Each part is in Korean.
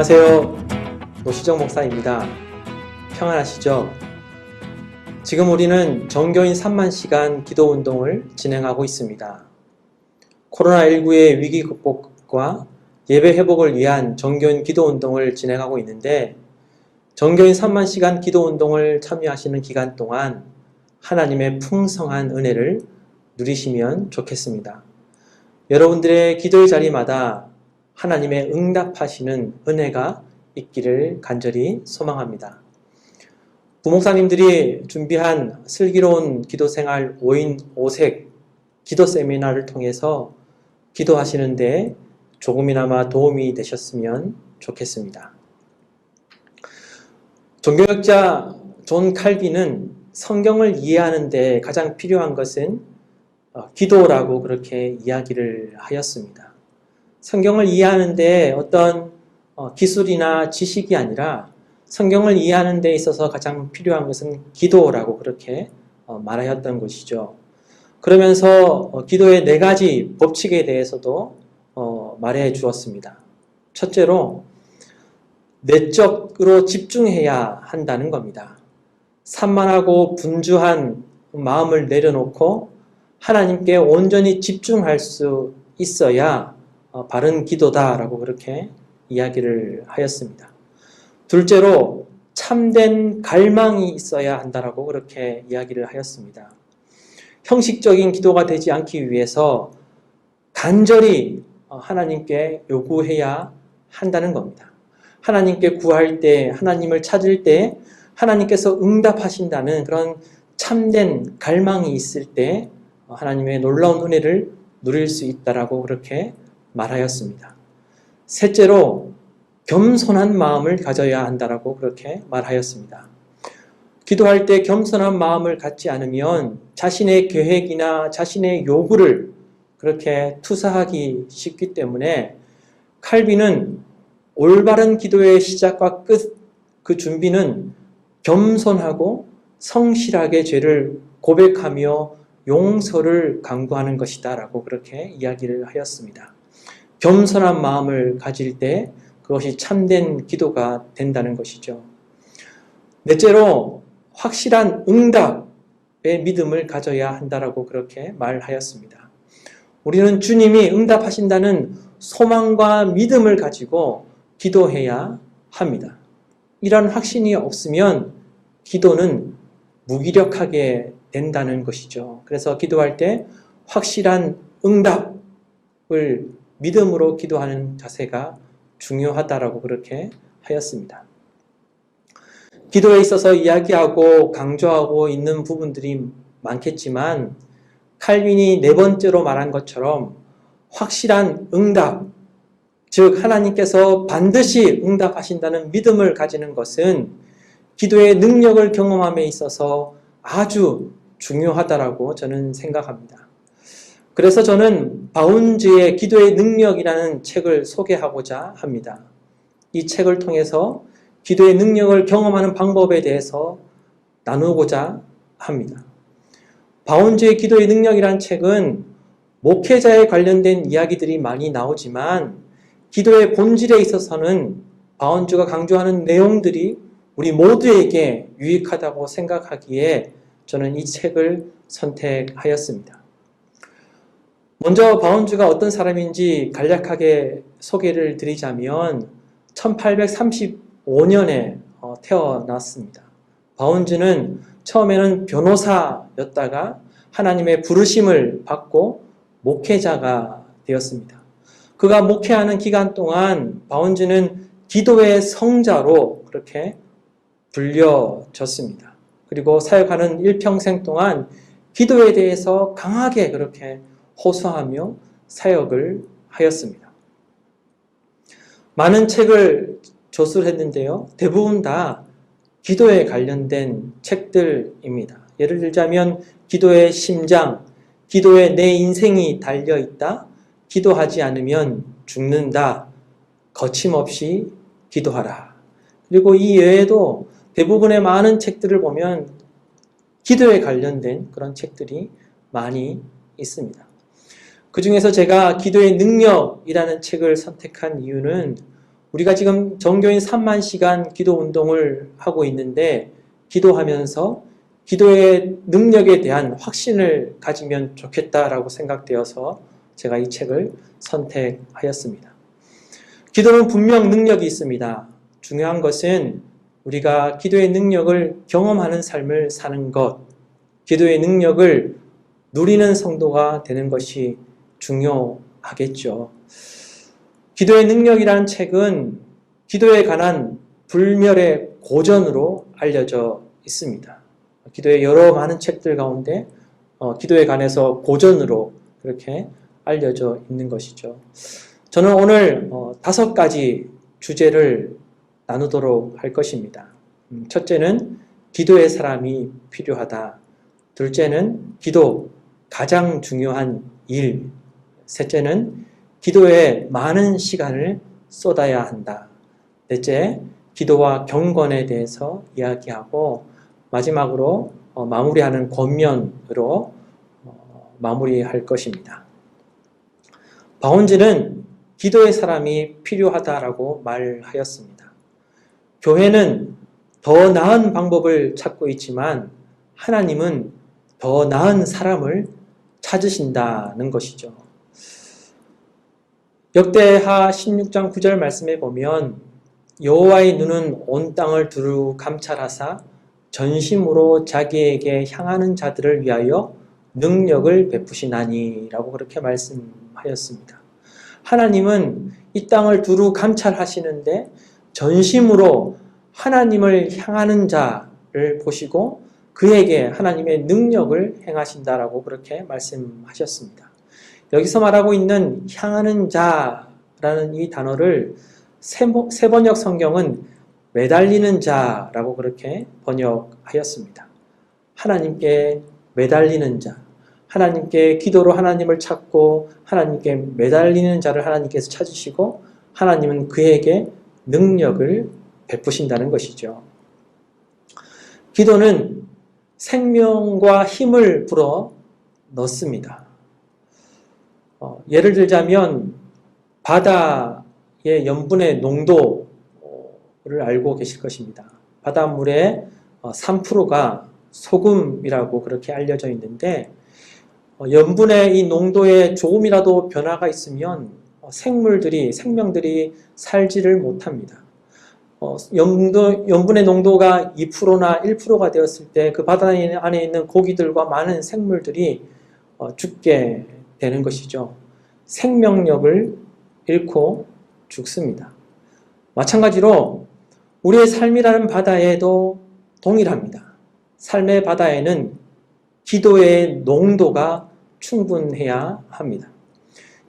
안녕하세요. 노시정 목사입니다. 평안하시죠? 지금 우리는 전교인 3만 시간 기도 운동을 진행하고 있습니다. 코로나19의 위기 극복과 예배 회복을 위한 전교인 기도 운동을 진행하고 있는데, 전교인 3만 시간 기도 운동을 참여하시는 기간 동안 하나님의 풍성한 은혜를 누리시면 좋겠습니다. 여러분들의 기도의 자리마다 하나님의 응답하시는 은혜가 있기를 간절히 소망합니다. 부목사님들이 준비한 슬기로운 기도생활 5인 5색 기도 세미나를 통해서 기도하시는데 조금이나마 도움이 되셨으면 좋겠습니다. 종교학자 존 칼빈은 성경을 이해하는 데 가장 필요한 것은 기도라고 그렇게 이야기를 하였습니다. 성경을 이해하는 데 어떤 기술이나 지식이 아니라 성경을 이해하는 데 있어서 가장 필요한 것은 기도라고 그렇게 말하였던 것이죠. 그러면서 기도의 4가지 법칙에 대해서도 말해 주었습니다. 첫째로 내적으로 집중해야 한다는 겁니다. 산만하고 분주한 마음을 내려놓고 하나님께 온전히 집중할 수 있어야 바른 기도다라고 그렇게 이야기를 하였습니다. 둘째로 참된 갈망이 있어야 한다라고 그렇게 이야기를 하였습니다. 형식적인 기도가 되지 않기 위해서 간절히 하나님께 요구해야 한다는 겁니다. 하나님께 구할 때, 하나님을 찾을 때 하나님께서 응답하신다는 그런 참된 갈망이 있을 때 하나님의 놀라운 은혜를 누릴 수 있다라고 그렇게 말하였습니다. 셋째로 겸손한 마음을 가져야 한다라고 그렇게 말하였습니다. 기도할 때 겸손한 마음을 갖지 않으면 자신의 계획이나 자신의 요구를 그렇게 투사하기 쉽기 때문에 칼빈은 올바른 기도의 시작과 끝, 그 준비는 겸손하고 성실하게 죄를 고백하며 용서를 강구하는 것이다 라고 그렇게 이야기를 하였습니다. 겸손한 마음을 가질 때 그것이 참된 기도가 된다는 것이죠. 넷째로 확실한 응답의 믿음을 가져야 한다라고 그렇게 말하였습니다. 우리는 주님이 응답하신다는 소망과 믿음을 가지고 기도해야 합니다. 이런 확신이 없으면 기도는 무기력하게 된다는 것이죠. 그래서 기도할 때 확실한 응답을 믿음으로 기도하는 자세가 중요하다라고 그렇게 하였습니다. 기도에 있어서 이야기하고 강조하고 있는 부분들이 많겠지만 칼빈이 4번째로 말한 것처럼 확실한 응답, 즉 하나님께서 반드시 응답하신다는 믿음을 가지는 것은 기도의 능력을 경험함에 있어서 아주 중요하다라고 저는 생각합니다. 그래서 저는 바운즈의 기도의 능력이라는 책을 소개하고자 합니다. 이 책을 통해서 기도의 능력을 경험하는 방법에 대해서 나누고자 합니다. 바운즈의 기도의 능력이라는 책은 목회자에 관련된 이야기들이 많이 나오지만 기도의 본질에 있어서는 바운즈가 강조하는 내용들이 우리 모두에게 유익하다고 생각하기에 저는 이 책을 선택하였습니다. 먼저 바운즈가 어떤 사람인지 간략하게 소개를 드리자면 1835년에 태어났습니다. 바운즈는 처음에는 변호사였다가 하나님의 부르심을 받고 목회자가 되었습니다. 그가 목회하는 기간 동안 바운즈는 기도의 성자로 그렇게 불려졌습니다. 그리고 사역하는 일평생 동안 기도에 대해서 강하게 그렇게 호소하며 사역을 하였습니다. 많은 책을 저술했는데요. 대부분 다 기도에 관련된 책들입니다. 예를 들자면 기도의 심장, 기도에 내 인생이 달려있다, 기도하지 않으면 죽는다, 거침없이 기도하라. 그리고 이 외에도 대부분의 많은 책들을 보면 기도에 관련된 그런 책들이 많이 있습니다. 그 중에서 제가 기도의 능력이라는 책을 선택한 이유는 우리가 지금 정교인 3만 시간 기도 운동을 하고 있는데 기도하면서 기도의 능력에 대한 확신을 가지면 좋겠다라고 생각되어서 제가 이 책을 선택하였습니다. 기도는 분명 능력이 있습니다. 중요한 것은 우리가 기도의 능력을 경험하는 삶을 사는 것, 기도의 능력을 누리는 성도가 되는 것이 중요하겠죠. 기도의 능력이라는 책은 기도에 관한 불멸의 고전으로 알려져 있습니다. 기도의 여러 많은 책들 가운데 기도에 관해서 고전으로 그렇게 알려져 있는 것이죠. 저는 오늘 5가지 주제를 나누도록 할 것입니다. 첫째는 기도의 사람이 필요하다. 둘째는 기도, 가장 중요한 일. 셋째는 기도에 많은 시간을 쏟아야 한다. 넷째, 기도와 경건에 대해서 이야기하고 마지막으로 마무리하는 권면으로 마무리할 것입니다. 바운즈는 기도의 사람이 필요하다라고 말하였습니다. 교회는 더 나은 방법을 찾고 있지만 하나님은 더 나은 사람을 찾으신다는 것이죠. 역대하 16장 9절 말씀에 보면 여호와의 눈은 온 땅을 두루 감찰하사 전심으로 자기에게 향하는 자들을 위하여 능력을 베푸시나니 라고 그렇게 말씀하였습니다. 하나님은 이 땅을 두루 감찰하시는데 전심으로 하나님을 향하는 자를 보시고 그에게 하나님의 능력을 행하신다라고 그렇게 말씀하셨습니다. 여기서 말하고 있는 향하는 자라는 이 단어를 세번역 성경은 매달리는 자라고 그렇게 번역하였습니다. 하나님께 매달리는 자, 하나님께 기도로 하나님을 찾고 하나님께 매달리는 자를 하나님께서 찾으시고 하나님은 그에게 능력을 베푸신다는 것이죠. 기도는 생명과 힘을 불어 넣습니다. 예를 들자면 바다의 염분의 농도를 알고 계실 것입니다. 바닷물의 3%가 소금이라고 그렇게 알려져 있는데 염분의 이 농도에 조금이라도 변화가 있으면 생명들이 살지를 못합니다. 염분의 농도가 2%나 1%가 되었을 때 그 바다 안에 있는 고기들과 많은 생물들이 죽게 되는 것이죠. 생명력을 잃고 죽습니다. 마찬가지로 우리의 삶이라는 바다에도 동일합니다. 삶의 바다에는 기도의 농도가 충분해야 합니다.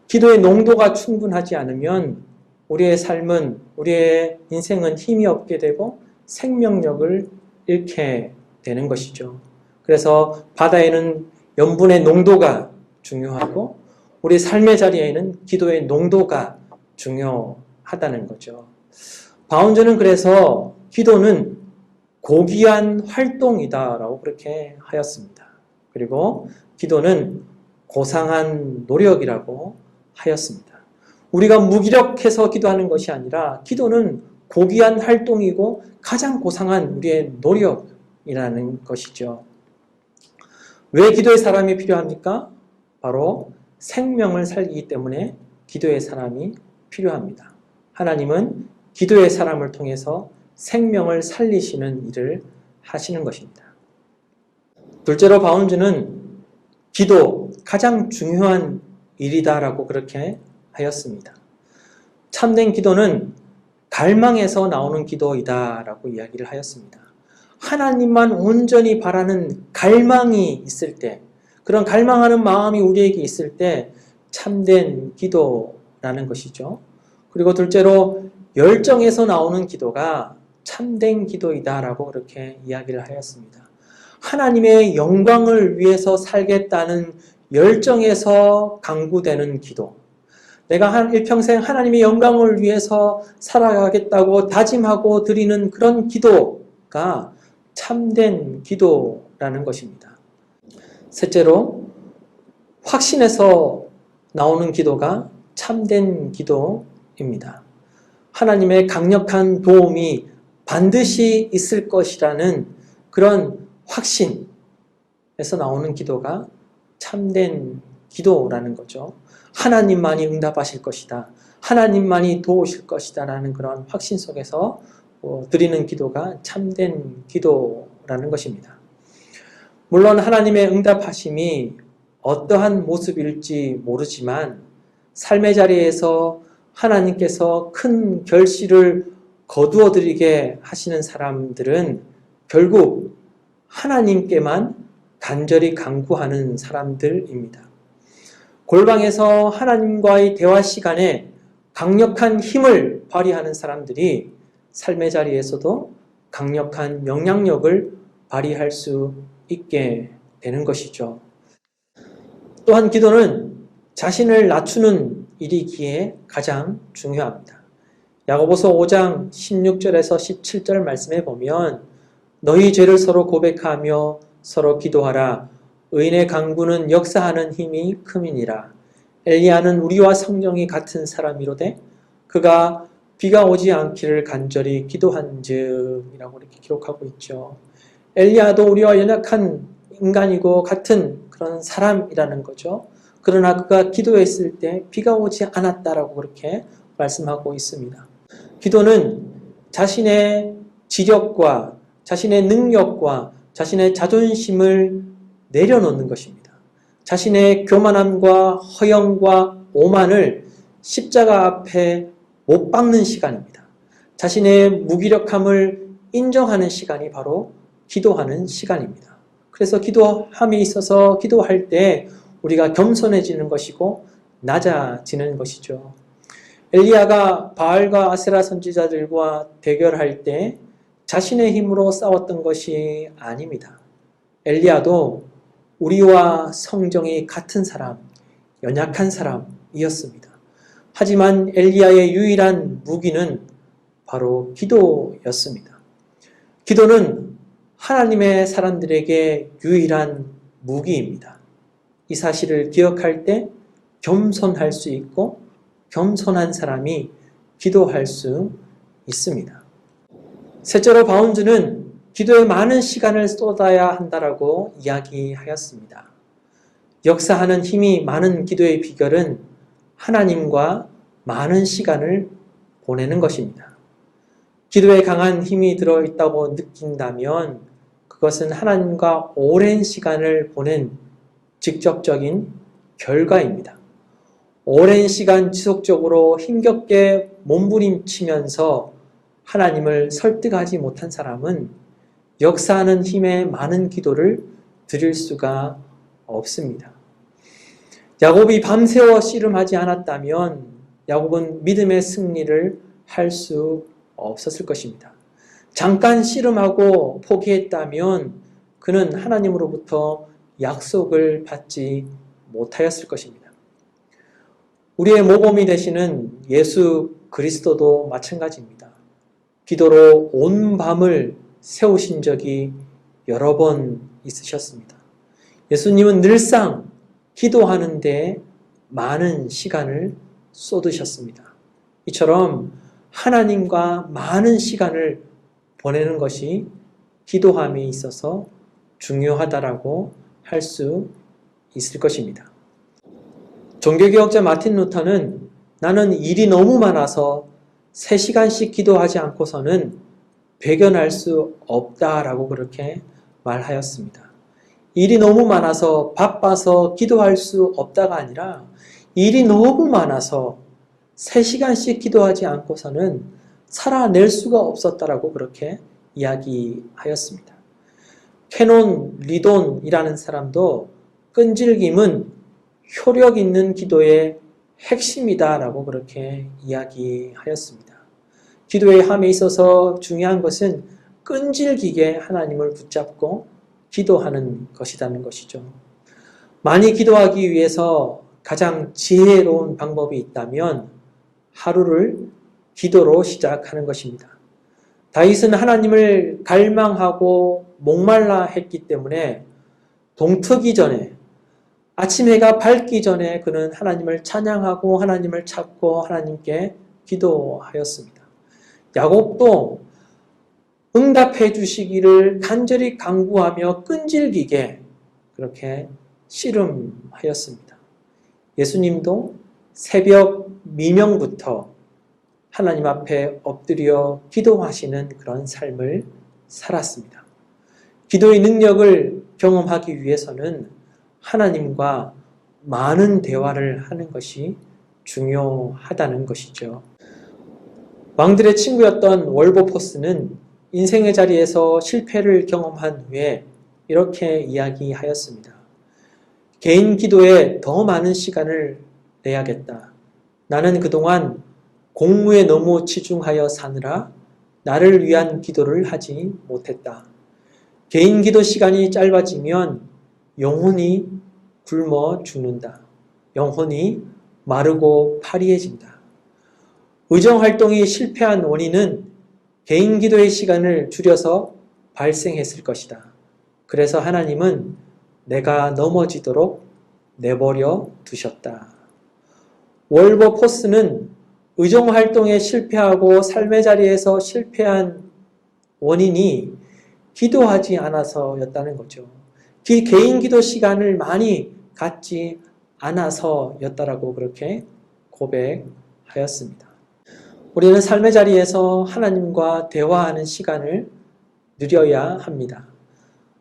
기도의 농도가 충분하지 않으면 우리의 삶은, 우리의 인생은 힘이 없게 되고 생명력을 잃게 되는 것이죠. 그래서 바다에는 염분의 농도가 중요하고 우리 삶의 자리에는 기도의 농도가 중요하다는 거죠. 바운즈는 그래서 기도는 고귀한 활동이다라고 그렇게 하였습니다. 그리고 기도는 고상한 노력이라고 하였습니다. 우리가 무기력해서 기도하는 것이 아니라 기도는 고귀한 활동이고 가장 고상한 우리의 노력이라는 것이죠. 왜 기도의 사람이 필요합니까? 바로 생명을 살리기 때문에 기도의 사람이 필요합니다. 하나님은 기도의 사람을 통해서 생명을 살리시는 일을 하시는 것입니다. 둘째로 바운즈는 기도, 가장 중요한 일이다라고 그렇게 하였습니다. 참된 기도는 갈망에서 나오는 기도이다라고 이야기를 하였습니다. 하나님만 온전히 바라는 갈망이 있을 때, 그런 갈망하는 마음이 우리에게 있을 때 참된 기도라는 것이죠. 그리고 둘째로 열정에서 나오는 기도가 참된 기도이다라고 그렇게 이야기를 하였습니다. 하나님의 영광을 위해서 살겠다는 열정에서 강구되는 기도. 내가 일평생 하나님의 영광을 위해서 살아가겠다고 다짐하고 드리는 그런 기도가 참된 기도라는 것입니다. 셋째로 확신에서 나오는 기도가 참된 기도입니다. 하나님의 강력한 도움이 반드시 있을 것이라는 그런 확신에서 나오는 기도가 참된 기도라는 거죠. 하나님만이 응답하실 것이다. 하나님만이 도우실 것이다 라는 그런 확신 속에서 드리는 기도가 참된 기도라는 것입니다. 물론 하나님의 응답하심이 어떠한 모습일지 모르지만 삶의 자리에서 하나님께서 큰 결실을 거두어 드리게 하시는 사람들은 결국 하나님께만 간절히 간구하는 사람들입니다. 골방에서 하나님과의 대화 시간에 강력한 힘을 발휘하는 사람들이 삶의 자리에서도 강력한 영향력을 발휘할 수 있게 되는 것이죠. 또한 기도는 자신을 낮추는 일이기에 가장 중요합니다. 야고보서 5장 16절에서 17절 말씀에 보면 너희 죄를 서로 고백하며 서로 기도하라. 의인의 간구는 역사하는 힘이 큼이니라. 엘리야는 우리와 성령이 같은 사람이로되 그가 비가 오지 않기를 간절히 기도한즉 이라고 이렇게 기록하고 있죠. 엘리야도 우리와 연약한 인간이고 같은 그런 사람이라는 거죠. 그러나 그가 기도했을 때 비가 오지 않았다라고 그렇게 말씀하고 있습니다. 기도는 자신의 지력과 자신의 능력과 자신의 자존심을 내려놓는 것입니다. 자신의 교만함과 허영과 오만을 십자가 앞에 못 박는 시간입니다. 자신의 무기력함을 인정하는 시간이 바로 기도하는 시간입니다. 그래서 기도함에 있어서 기도할 때 우리가 겸손해지는 것이고 낮아지는 것이죠. 엘리야가 바알과 아세라 선지자들과 대결할 때 자신의 힘으로 싸웠던 것이 아닙니다. 엘리야도 우리와 성정이 같은 사람, 연약한 사람이었습니다. 하지만 엘리야의 유일한 무기는 바로 기도였습니다. 기도는 하나님의 사람들에게 유일한 무기입니다. 이 사실을 기억할 때 겸손할 수 있고 겸손한 사람이 기도할 수 있습니다. 셋째로 바운즈는 기도에 많은 시간을 쏟아야 한다라고 이야기하였습니다. 역사하는 힘이 많은 기도의 비결은 하나님과 많은 시간을 보내는 것입니다. 기도에 강한 힘이 들어있다고 느낀다면 그것은 하나님과 오랜 시간을 보낸 직접적인 결과입니다. 오랜 시간 지속적으로 힘겹게 몸부림치면서 하나님을 설득하지 못한 사람은 역사하는 힘에 많은 기도를 드릴 수가 없습니다. 야곱이 밤새워 씨름하지 않았다면 야곱은 믿음의 승리를 할 수 없었을 것입니다. 잠깐 씨름하고 포기했다면 그는 하나님으로부터 약속을 받지 못하였을 것입니다. 우리의 모범이 되시는 예수 그리스도도 마찬가지입니다. 기도로 온 밤을 세우신 적이 여러 번 있으셨습니다. 예수님은 늘상 기도하는 데 많은 시간을 쏟으셨습니다. 이처럼 하나님과 많은 시간을 보내는 것이 기도함에 있어서 중요하다라고 할 수 있을 것입니다. 종교개혁자 마틴 루터는 나는 일이 너무 많아서 3시간씩 기도하지 않고서는 배견할 수 없다라고 그렇게 말하였습니다. 일이 너무 많아서 바빠서 기도할 수 없다가 아니라 일이 너무 많아서 3시간씩 기도하지 않고서는 살아낼 수가 없었다라고 그렇게 이야기하였습니다. 캐논 리돈이라는 사람도 끈질김은 효력 있는 기도의 핵심이다라고 그렇게 이야기하였습니다. 기도의 함에 있어서 중요한 것은 끈질기게 하나님을 붙잡고 기도하는 것이라는 것이죠. 많이 기도하기 위해서 가장 지혜로운 방법이 있다면 하루를 기도로 시작하는 것입니다. 다윗은 하나님을 갈망하고 목말라 했기 때문에 동트기 전에 아침 해가 밝기 전에 그는 하나님을 찬양하고 하나님을 찾고 하나님께 기도하였습니다. 야곱도 응답해 주시기를 간절히 간구하며 끈질기게 그렇게 씨름하였습니다. 예수님도 새벽 미명부터 하나님 앞에 엎드려 기도하시는 그런 삶을 살았습니다. 기도의 능력을 경험하기 위해서는 하나님과 많은 대화를 하는 것이 중요하다는 것이죠. 왕들의 친구였던 월버포스는 인생의 자리에서 실패를 경험한 후에 이렇게 이야기하였습니다. 개인 기도에 더 많은 시간을 내야겠다. 나는 그동안 공무에 너무 치중하여 사느라 나를 위한 기도를 하지 못했다. 개인 기도 시간이 짧아지면 영혼이 굶어 죽는다. 영혼이 마르고 파리해진다. 의정활동이 실패한 원인은 개인 기도의 시간을 줄여서 발생했을 것이다. 그래서 하나님은 내가 넘어지도록 내버려 두셨다. 월버포스는 의정활동에 실패하고 삶의 자리에서 실패한 원인이 기도하지 않아서였다는 거죠. 개인 기도 시간을 많이 갖지 않아서였다라고 그렇게 고백하였습니다. 우리는 삶의 자리에서 하나님과 대화하는 시간을 누려야 합니다.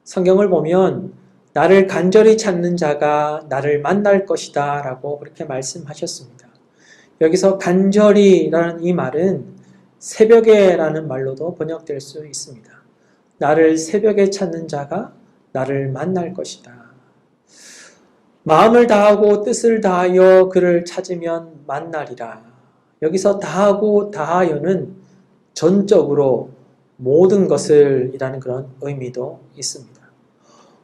성경을 보면 나를 간절히 찾는 자가 나를 만날 것이다 라고 그렇게 말씀하셨습니다. 여기서 간절히라는 이 말은 새벽에라는 말로도 번역될 수 있습니다. 나를 새벽에 찾는 자가 나를 만날 것이다. 마음을 다하고 뜻을 다하여 그를 찾으면 만나리라. 여기서 다하고 다하여는 전적으로 모든 것을 이라는 그런 의미도 있습니다.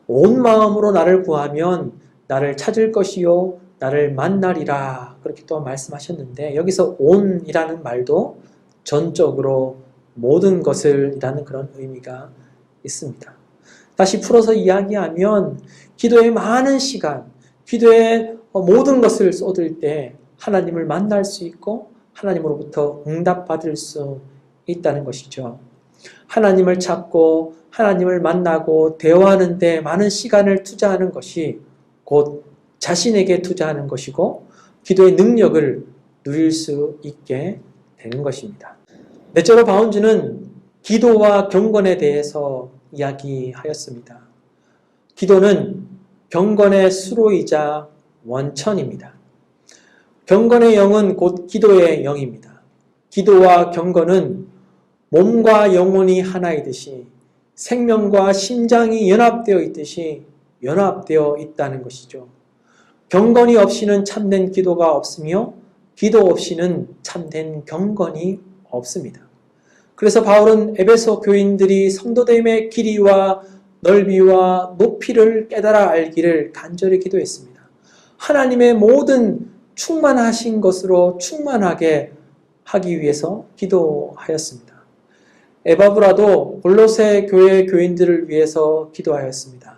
온 마음으로 나를 구하면 나를 찾을 것이요 나를 만나리라 그렇게 또 말씀하셨는데 여기서 온이라는 말도 전적으로 모든 것을 이라는 그런 의미가 있습니다. 다시 풀어서 이야기하면 기도에 많은 시간, 기도에 모든 것을 쏟을 때 하나님을 만날 수 있고 하나님으로부터 응답받을 수 있다는 것이죠. 하나님을 찾고 하나님을 만나고 대화하는 데 많은 시간을 투자하는 것이 곧 자신에게 투자하는 것이고 기도의 능력을 누릴 수 있게 되는 것입니다. 넷째로 바운즈는 기도와 경건에 대해서 이야기하였습니다. 기도는 경건의 수로이자 원천입니다. 경건의 영은 곧 기도의 영입니다. 기도와 경건은 몸과 영혼이 하나이듯이 생명과 심장이 연합되어 있듯이 연합되어 있다는 것이죠. 경건이 없이는 참된 기도가 없으며 기도 없이는 참된 경건이 없습니다. 그래서 바울은 에베소 교인들이 성도됨의 길이와 넓이와 높이를 깨달아 알기를 간절히 기도했습니다. 하나님의 모든 충만하신 것으로 충만하게 하기 위해서 기도하였습니다. 에바브라도 골로새 교회 교인들을 위해서 기도하였습니다.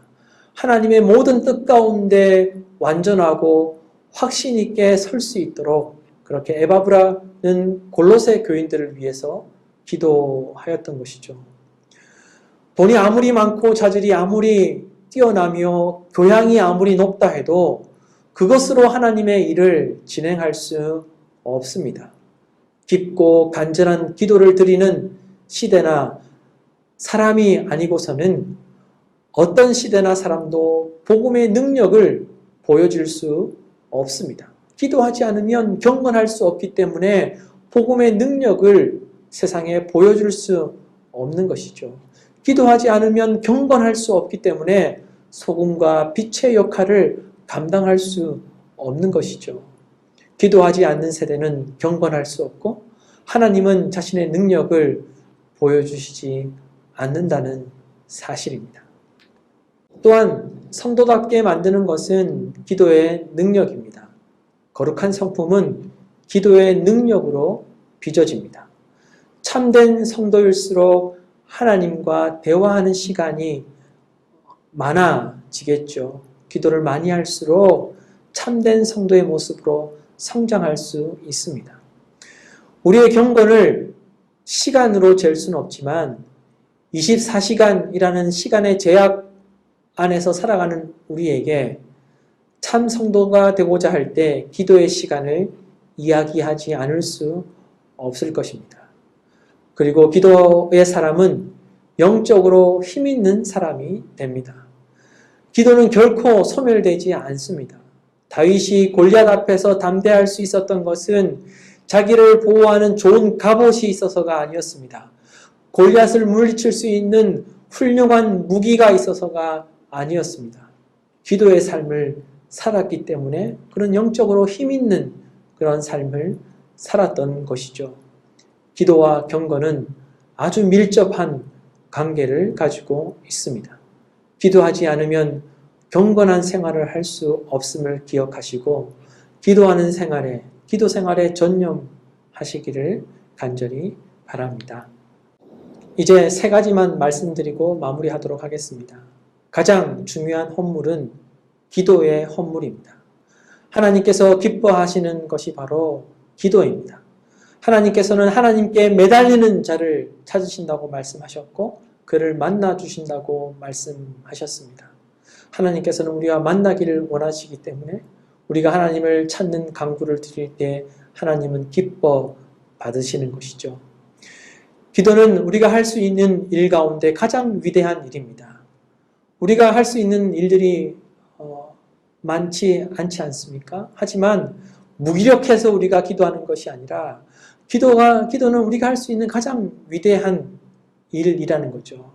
하나님의 모든 뜻 가운데 완전하고 확신 있게 설 수 있도록 그렇게 에바브라는 골로새 교인들을 위해서 기도하였던 것이죠. 돈이 아무리 많고 자질이 아무리 뛰어나며 교양이 아무리 높다 해도 그것으로 하나님의 일을 진행할 수 없습니다. 깊고 간절한 기도를 드리는 시대나 사람이 아니고서는 어떤 시대나 사람도 복음의 능력을 보여줄 수 없습니다. 기도하지 않으면 경건할 수 없기 때문에 복음의 능력을 세상에 보여줄 수 없는 것이죠. 기도하지 않으면 경건할 수 없기 때문에 소금과 빛의 역할을 감당할 수 없는 것이죠. 기도하지 않는 세대는 경건할 수 없고 하나님은 자신의 능력을 보여주시지 않는다는 사실입니다. 또한 성도답게 만드는 것은 기도의 능력입니다. 거룩한 성품은 기도의 능력으로 빚어집니다. 참된 성도일수록 하나님과 대화하는 시간이 많아지겠죠. 기도를 많이 할수록 참된 성도의 모습으로 성장할 수 있습니다. 우리의 경건을 시간으로 잴 수는 없지만 24시간이라는 시간의 제약 안에서 살아가는 우리에게 참 성도가 되고자 할 때 기도의 시간을 이야기하지 않을 수 없을 것입니다. 그리고 기도의 사람은 영적으로 힘 있는 사람이 됩니다. 기도는 결코 소멸되지 않습니다. 다윗이 골리앗 앞에서 담대할 수 있었던 것은 자기를 보호하는 좋은 갑옷이 있어서가 아니었습니다. 골리앗을 물리칠 수 있는 훌륭한 무기가 있어서가 아니었습니다. 기도의 삶을 살았기 때문에 그런 영적으로 힘 있는 그런 삶을 살았던 것이죠. 기도와 경건은 아주 밀접한 관계를 가지고 있습니다. 기도하지 않으면 경건한 생활을 할 수 없음을 기억하시고 기도하는 생활에, 기도 생활에 전념하시기를 간절히 바랍니다. 이제 세 가지만 말씀드리고 마무리하도록 하겠습니다. 가장 중요한 헌물은 기도의 헌물입니다. 하나님께서 기뻐하시는 것이 바로 기도입니다. 하나님께서는 하나님께 매달리는 자를 찾으신다고 말씀하셨고 그를 만나 주신다고 말씀하셨습니다. 하나님께서는 우리와 만나기를 원하시기 때문에 우리가 하나님을 찾는 간구를 드릴 때 하나님은 기뻐 받으시는 것이죠. 기도는 우리가 할 수 있는 일 가운데 가장 위대한 일입니다. 우리가 할 수 있는 일들이 많지 않지 않습니까? 하지만 무기력해서 우리가 기도하는 것이 아니라 기도는 우리가 할 수 있는 가장 위대한 일이라는 거죠.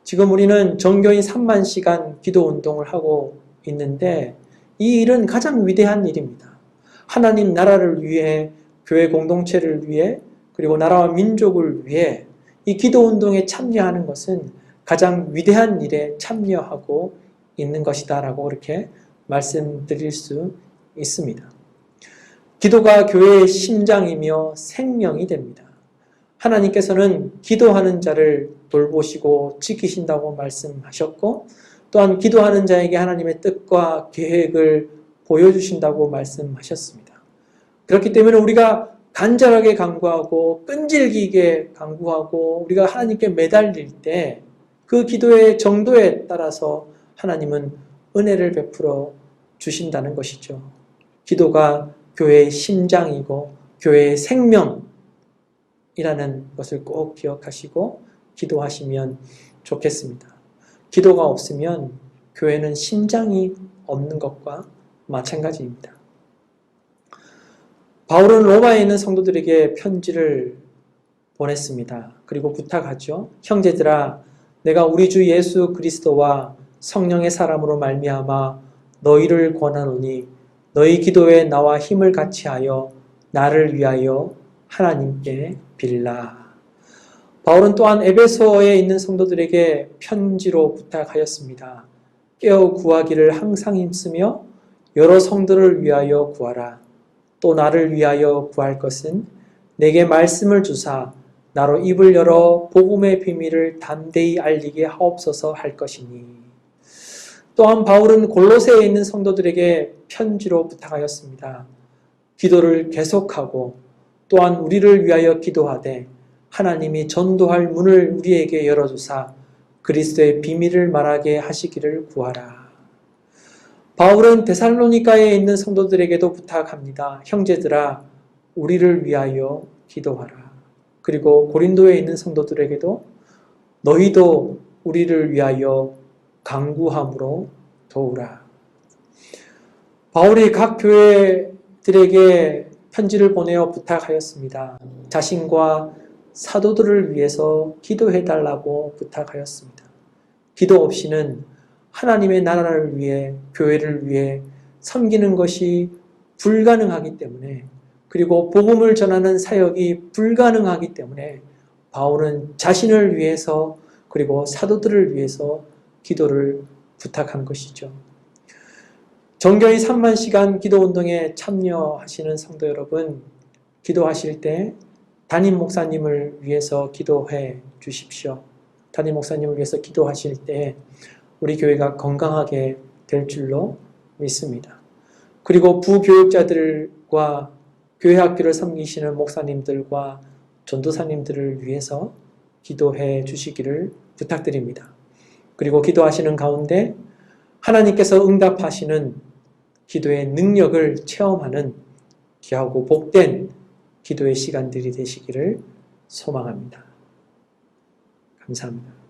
지금 우리는 정교인 3만 시간 기도 운동을 하고 있는데 이 일은 가장 위대한 일입니다. 하나님 나라를 위해, 교회 공동체를 위해, 그리고 나라와 민족을 위해 이 기도 운동에 참여하는 것은 가장 위대한 일에 참여하고 있는 것이다라고 그렇게 말씀드릴 수 있습니다. 기도가 교회의 심장이며 생명이 됩니다. 하나님께서는 기도하는 자를 돌보시고 지키신다고 말씀하셨고 또한 기도하는 자에게 하나님의 뜻과 계획을 보여주신다고 말씀하셨습니다. 그렇기 때문에 우리가 간절하게 간구하고 끈질기게 간구하고 우리가 하나님께 매달릴 때 그 기도의 정도에 따라서 하나님은 은혜를 베풀어 주신다는 것이죠. 기도가 교회의 심장이고 교회의 생명이라는 것을 꼭 기억하시고 기도하시면 좋겠습니다. 기도가 없으면 교회는 심장이 없는 것과 마찬가지입니다. 바울은 로마에 있는 성도들에게 편지를 보냈습니다. 그리고 부탁하죠. 형제들아, 내가 우리 주 예수 그리스도와 성령의 사람으로 말미암아 너희를 권하노니 너희 기도에 나와 힘을 같이하여 나를 위하여 하나님께 빌라. 바울은 또한 에베소에 있는 성도들에게 편지로 부탁하였습니다. 깨어 구하기를 항상 힘쓰며 여러 성도를 위하여 구하라. 또 나를 위하여 구할 것은 내게 말씀을 주사 나로 입을 열어 복음의 비밀을 담대히 알리게 하옵소서 할 것이니. 또한 바울은 골로새에 있는 성도들에게 편지로 부탁하였습니다. 기도를 계속하고 또한 우리를 위하여 기도하되 하나님이 전도할 문을 우리에게 열어주사 그리스도의 비밀을 말하게 하시기를 구하라. 바울은 데살로니가에 있는 성도들에게도 부탁합니다. 형제들아, 우리를 위하여 기도하라. 그리고 고린도에 있는 성도들에게도 너희도 우리를 위하여 간구함으로 도우라. 바울이 각 교회들에게 편지를 보내어 부탁하였습니다. 자신과 사도들을 위해서 기도해달라고 부탁하였습니다. 기도 없이는 하나님의 나라를 위해, 교회를 위해 섬기는 것이 불가능하기 때문에, 그리고 복음을 전하는 사역이 불가능하기 때문에 바울은 자신을 위해서 그리고 사도들을 위해서 기도를 부탁한 것이죠. 정교인 3만 시간 기도운동에 참여하시는 성도 여러분, 기도하실 때 담임 목사님을 위해서 기도해 주십시오. 담임 목사님을 위해서 기도하실 때 우리 교회가 건강하게 될 줄로 믿습니다. 그리고 부교육자들과 교회 학교를 섬기시는 목사님들과 전도사님들을 위해서 기도해 주시기를 부탁드립니다. 그리고 기도하시는 가운데 하나님께서 응답하시는 기도의 능력을 체험하는 귀하고 복된 기도의 시간들이 되시기를 소망합니다. 감사합니다.